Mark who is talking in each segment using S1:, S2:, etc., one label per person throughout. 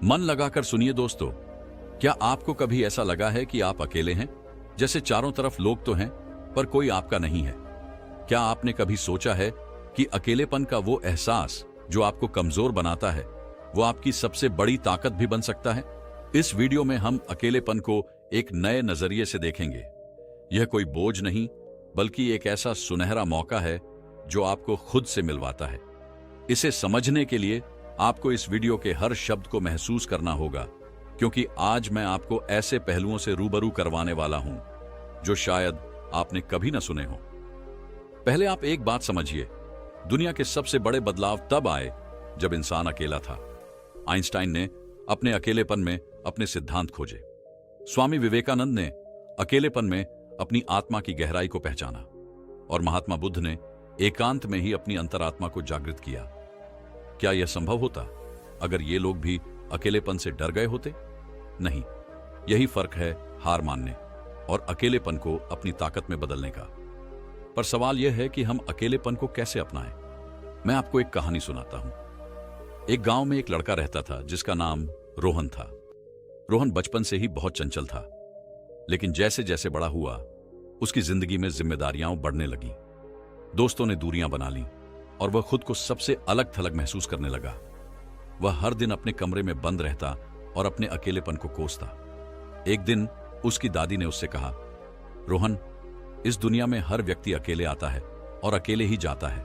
S1: मन लगाकर सुनिए दोस्तों। क्या आपको कभी ऐसा लगा है कि आप अकेले हैं? जैसे चारों तरफ लोग तो हैं, पर कोई आपका नहीं है। क्या आपने कभी सोचा है कि अकेलेपन का वो एहसास जो आपको कमजोर बनाता है, वो आपकी सबसे बड़ी ताकत भी बन सकता है? इस वीडियो में हम अकेलेपन को एक नए नजरिए से देखेंगे। यह कोई बोझ नहीं, बल्कि एक ऐसा सुनहरा मौका है जो आपको खुद से मिलवाता है। इसे समझने के लिए आपको इस वीडियो के हर शब्द को महसूस करना होगा, क्योंकि आज मैं आपको ऐसे पहलुओं से रूबरू करवाने वाला हूं जो शायद आपने कभी ना सुने हों। पहले आप एक बात समझिए, दुनिया के सबसे बड़े बदलाव तब आए जब इंसान अकेला था। आइंस्टाइन ने अपने अकेलेपन में अपने सिद्धांत खोजे। स्वामी विवेकानंद ने अकेलेपन में अपनी आत्मा की गहराई को पहचाना, और महात्मा बुद्ध ने एकांत में ही अपनी अंतरात्मा को जागृत किया। क्या यह संभव होता अगर ये लोग भी अकेलेपन से डर गए होते? नहीं। यही फर्क है हार मानने और अकेलेपन को अपनी ताकत में बदलने का। पर सवाल यह है कि हम अकेलेपन को कैसे अपनाएं? मैं आपको एक कहानी सुनाता हूं। एक गांव में एक लड़का रहता था जिसका नाम रोहन था। रोहन बचपन से ही बहुत चंचल था, लेकिन जैसे जैसे बड़ा हुआ उसकी जिंदगी में जिम्मेदारियां बढ़ने लगी। दोस्तों ने दूरियां बना ली और वह खुद को सबसे अलग थलग महसूस करने लगा। वह हर दिन अपने कमरे में बंद रहता और अपने अकेलेपन को कोसता। एक दिन उसकी दादी ने उससे कहा, रोहन, इस दुनिया में हर व्यक्ति अकेले आता है और अकेले ही जाता है,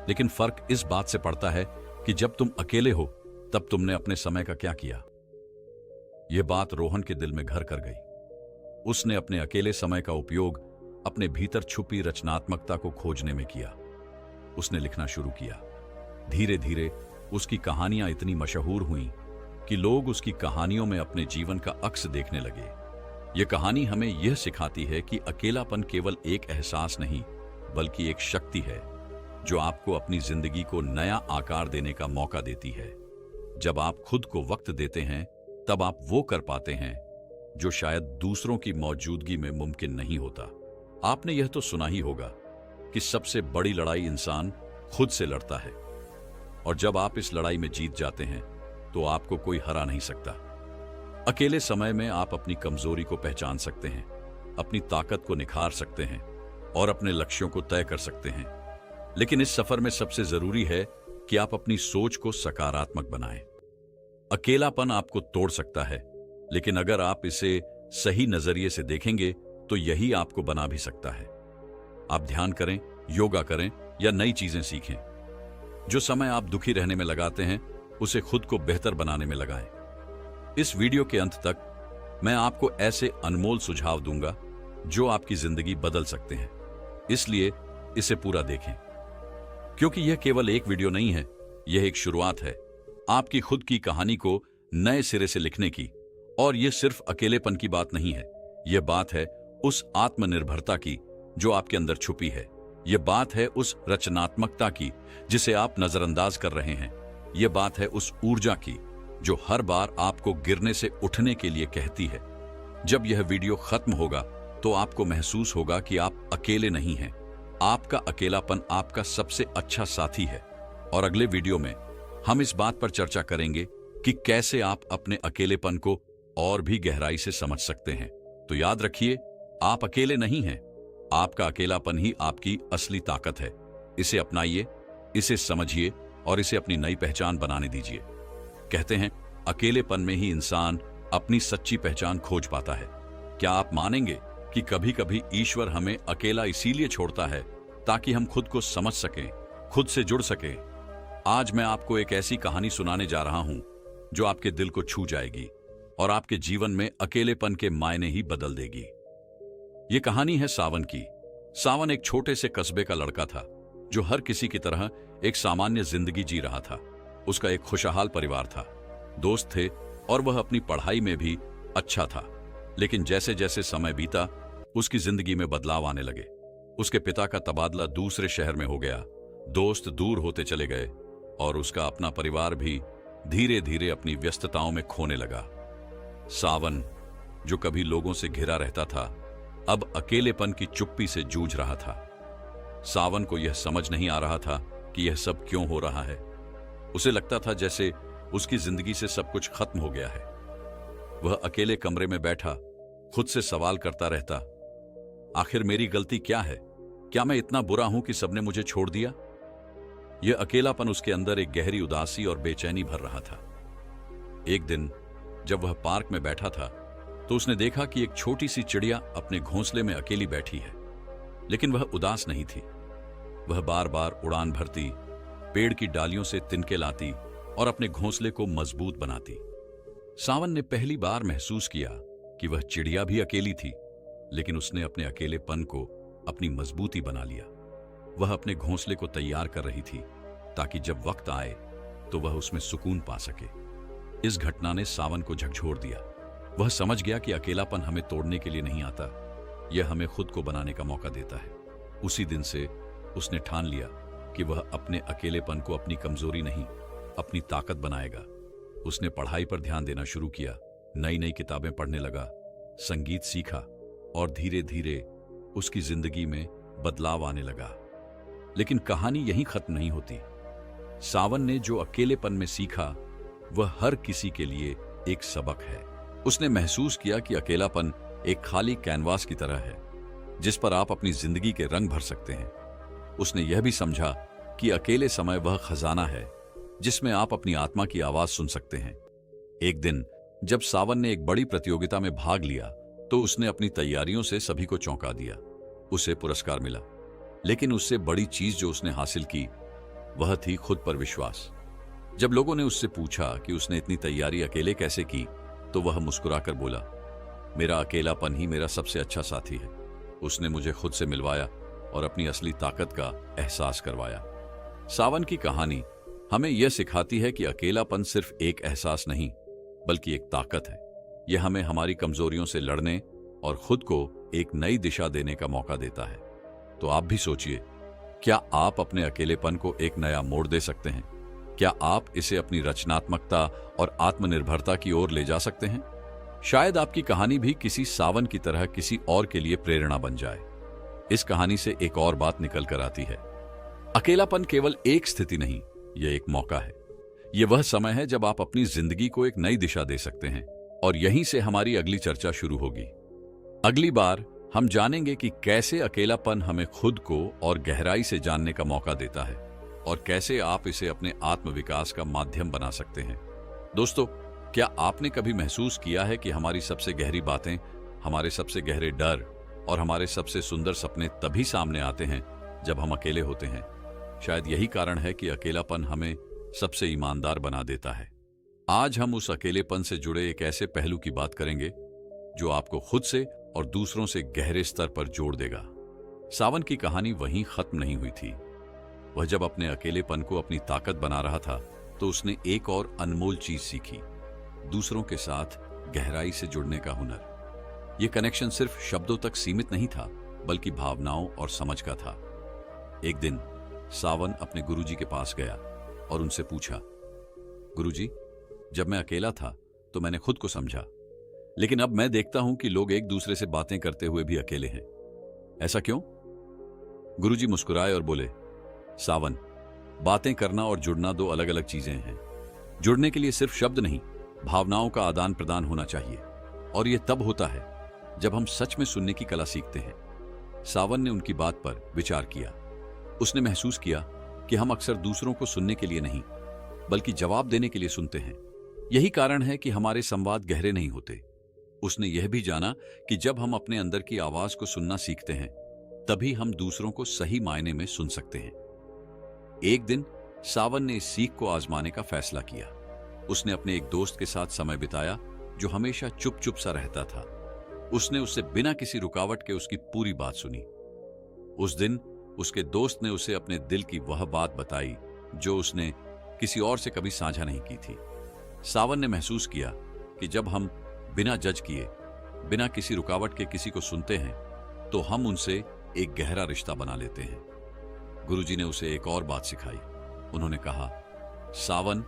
S1: लेकिन फर्क इस बात से पड़ता है कि जब तुम अकेले हो तब तुमने अपने समय का क्या किया। यह बात रोहन के दिल में घर कर गई। उसने अपने अकेले समय का उपयोग अपने भीतर छुपी रचनात्मकता को खोजने में किया। उसने लिखना शुरू किया। धीरे धीरे उसकी कहानियां इतनी मशहूर हुईं कि लोग उसकी कहानियों में अपने जीवन का अक्स देखने लगे। यह कहानी हमें यह सिखाती है कि अकेलापन केवल एक एहसास नहीं, बल्कि एक शक्ति है जो आपको अपनी जिंदगी को नया आकार देने का मौका देती है। जब आप खुद को वक्त देते हैं, तब आप वो कर पाते हैं जो शायद दूसरों की मौजूदगी में मुमकिन नहीं होता। आपने यह तो सुना ही होगा कि सबसे बड़ी लड़ाई इंसान खुद से लड़ता है, और जब आप इस लड़ाई में जीत जाते हैं तो आपको कोई हरा नहीं सकता। अकेले समय में आप अपनी कमजोरी को पहचान सकते हैं, अपनी ताकत को निखार सकते हैं और अपने लक्ष्यों को तय कर सकते हैं। लेकिन इस सफर में सबसे जरूरी है कि आप अपनी सोच को सकारात्मक बनाएं। अकेलापन आपको तोड़ सकता है, लेकिन अगर आप इसे सही नजरिए से देखेंगे तो यही आपको बना भी सकता है। आप ध्यान करें, योगा करें या नई चीजें सीखें। जो समय आप दुखी रहने में लगाते हैं, उसे खुद को बेहतर बनाने में लगाएं। इस वीडियो के अंत तक मैं आपको ऐसे अनमोल सुझाव दूंगा जो आपकी जिंदगी बदल सकते हैं। इसलिए इसे पूरा देखें, क्योंकि यह केवल एक वीडियो नहीं है, यह एक शुरुआत है आपकी खुद की कहानी को नए सिरे से लिखने की। और यह सिर्फ अकेलेपन की बात नहीं है, यह बात है उस आत्मनिर्भरता की जो आपके अंदर छुपी है। यह बात है उस रचनात्मकता की जिसे आप नजरअंदाज कर रहे हैं। यह बात है उस ऊर्जा की जो हर बार आपको गिरने से उठने के लिए कहती है। जब यह वीडियो खत्म होगा तो आपको महसूस होगा कि आप अकेले नहीं हैं। आपका अकेलापन आपका सबसे अच्छा साथी है। और अगले वीडियो में हम इस बात पर चर्चा करेंगे कि कैसे आप अपने अकेलेपन को और भी गहराई से समझ सकते हैं। तो याद रखिए, आप अकेले नहीं हैं। आपका अकेलापन ही आपकी असली ताकत है। इसे अपनाइए, इसे समझिए और इसे अपनी नई पहचान बनाने दीजिए। कहते हैं, अकेलेपन में ही इंसान अपनी सच्ची पहचान खोज पाता है। क्या आप मानेंगे कि कभी कभी ईश्वर हमें अकेला इसीलिए छोड़ता है ताकि हम खुद को समझ सकें, खुद से जुड़ सकें? आज मैं आपको एक ऐसी कहानी सुनाने जा रहा हूं जो आपके दिल को छू जाएगी और आपके जीवन में अकेलेपन के मायने ही बदल देगी। यह कहानी है सावन की। सावन एक छोटे से कस्बे का लड़का था जो हर किसी की तरह एक सामान्य जिंदगी जी रहा था। उसका एक खुशहाल परिवार था, दोस्त थे और वह अपनी पढ़ाई में भी अच्छा था। लेकिन जैसे जैसे समय बीता, उसकी जिंदगी में बदलाव आने लगे। उसके पिता का तबादला दूसरे शहर में हो गया, दोस्त दूर होते चले गए और उसका अपना परिवार भी धीरे धीरे अपनी व्यस्तताओं में खोने लगा। सावन, जो कभी लोगों से घिरा रहता था, अब अकेलेपन की चुप्पी से जूझ रहा था। सावन को यह समझ नहीं आ रहा था कि यह सब क्यों हो रहा है। उसे लगता था जैसे उसकी जिंदगी से सब कुछ खत्म हो गया है। वह अकेले कमरे में बैठा खुद से सवाल करता रहता, आखिर मेरी गलती क्या है? क्या मैं इतना बुरा हूं कि सबने मुझे छोड़ दिया? यह अकेलापन उसके अंदर एक गहरी उदासी और बेचैनी भर रहा था। एक दिन जब वह पार्क में बैठा था तो उसने देखा कि एक छोटी सी चिड़िया अपने घोंसले में अकेली बैठी है, लेकिन वह उदास नहीं थी। वह बार बार उड़ान भरती, पेड़ की डालियों से तिनके लाती और अपने घोंसले को मजबूत बनाती। सावन ने पहली बार महसूस किया कि वह चिड़िया भी अकेली थी, लेकिन उसने अपने अकेलेपन को अपनी मजबूती बना लिया। वह अपने घोंसले को तैयार कर रही थी ताकि जब वक्त आए तो वह उसमें सुकून पा सके। इस घटना ने सावन को झकझोर दिया। वह समझ गया कि अकेलापन हमें तोड़ने के लिए नहीं आता, यह हमें खुद को बनाने का मौका देता है। उसी दिन से उसने ठान लिया कि वह अपने अकेलेपन को अपनी कमजोरी नहीं, अपनी ताकत बनाएगा। उसने पढ़ाई पर ध्यान देना शुरू किया, नई नई किताबें पढ़ने लगा, संगीत सीखा और धीरे धीरे उसकी जिंदगी में बदलाव आने लगा। लेकिन कहानी यहीं खत्म नहीं होती। सावन ने जो अकेलेपन में सीखा वह हर किसी के लिए एक सबक है। उसने महसूस किया कि अकेलापन एक खाली कैनवास की तरह है जिस पर आप अपनी जिंदगी के रंग भर सकते हैं। उसने यह भी समझा कि अकेले समय वह खजाना है जिसमें आप अपनी आत्मा की आवाज सुन सकते हैं। एक दिन जब सावन ने एक बड़ी प्रतियोगिता में भाग लिया तो उसने अपनी तैयारियों से सभी को चौंका दिया। उसे पुरस्कार मिला, लेकिन उससे बड़ी चीज जो उसने हासिल की वह थी खुद पर विश्वास। जब लोगों ने उससे पूछा कि उसने इतनी तैयारी अकेले कैसे की, तो वह मुस्कुराकर बोला, मेरा अकेलापन ही मेरा सबसे अच्छा साथी है। उसने मुझे खुद से मिलवाया और अपनी असली ताकत का एहसास करवाया। सावन की कहानी हमें यह सिखाती है कि अकेलापन सिर्फ एक एहसास नहीं बल्कि एक ताकत है। यह हमें हमारी कमजोरियों से लड़ने और खुद को एक नई दिशा देने का मौका देता है। तो आप भी सोचिए, क्या आप अपने अकेलेपन को एक नया मोड़ दे सकते हैं? क्या आप इसे अपनी रचनात्मकता और आत्मनिर्भरता की ओर ले जा सकते हैं? शायद आपकी कहानी भी किसी सावन की तरह किसी और के लिए प्रेरणा बन जाए। इस कहानी से एक और बात निकल कर आती है, अकेलापन केवल एक स्थिति नहीं, यह एक मौका है। यह वह समय है जब आप अपनी जिंदगी को एक नई दिशा दे सकते हैं। और यहीं से हमारी अगली चर्चा शुरू होगी। अगली बार हम जानेंगे कि कैसे अकेलापन हमें खुद को और गहराई से जानने का मौका देता है और कैसे आप इसे अपने आत्मविकास का माध्यम बना सकते हैं। दोस्तों, क्या आपने कभी महसूस किया है कि हमारी सबसे गहरी बातें, हमारे सबसे गहरे डर और हमारे सबसे सुंदर सपने तभी सामने आते हैं जब हम अकेले होते हैं? शायद यही कारण है कि अकेलापन हमें सबसे ईमानदार बना देता है। आज हम उस अकेलेपन से जुड़े एक ऐसे पहलू की बात करेंगे जो आपको खुद से और दूसरों से गहरे स्तर पर जोड़ देगा। सावन की कहानी वहीं खत्म नहीं हुई थी। वह जब अपने अकेलेपन को अपनी ताकत बना रहा था तो उसने एक और अनमोल चीज सीखी, दूसरों के साथ गहराई से जुड़ने का हुनर। यह कनेक्शन सिर्फ शब्दों तक सीमित नहीं था बल्कि भावनाओं और समझ का था। एक दिन सावन अपने गुरुजी के पास गया और उनसे पूछा, गुरुजी, जब मैं अकेला था तो मैंने खुद को समझा, लेकिन अब मैं देखता हूं कि लोग एक दूसरे से बातें करते हुए भी अकेले हैं। ऐसा क्यों? गुरुजी मुस्कुराए और बोले, सावन, बातें करना और जुड़ना दो अलग अलग चीजें हैं। जुड़ने के लिए सिर्फ शब्द नहीं, भावनाओं का आदान प्रदान होना चाहिए, और यह तब होता है जब हम सच में सुनने की कला सीखते हैं। सावन ने उनकी बात पर विचार किया। उसने महसूस किया कि हम अक्सर दूसरों को सुनने के लिए नहीं बल्कि जवाब देने के लिए सुनते हैं। यही कारण है कि हमारे संवाद गहरे नहीं होते। उसने यह भी जाना कि जब हम अपने अंदर की आवाज को सुनना सीखते हैं तभी हम दूसरों को सही मायने में सुन सकते हैं। एक दिन सावन ने इस सीख को आजमाने का फैसला किया। उसने अपने एक दोस्त के साथ समय बिताया जो हमेशा चुप चुप सा रहता था। उसने उससे बिना किसी रुकावट के उसकी पूरी बात सुनी। उस दिन उसके दोस्त ने उसे अपने दिल की वह बात बताई जो उसने किसी और से कभी साझा नहीं की थी। सावन ने महसूस किया कि जब हम बिना जज किए, बिना किसी रुकावट के किसी को सुनते हैं तो हम उनसे एक गहरा रिश्ता बना लेते हैं। गुरुजी ने उसे एक और बात सिखाई। उन्होंने कहा, सावन,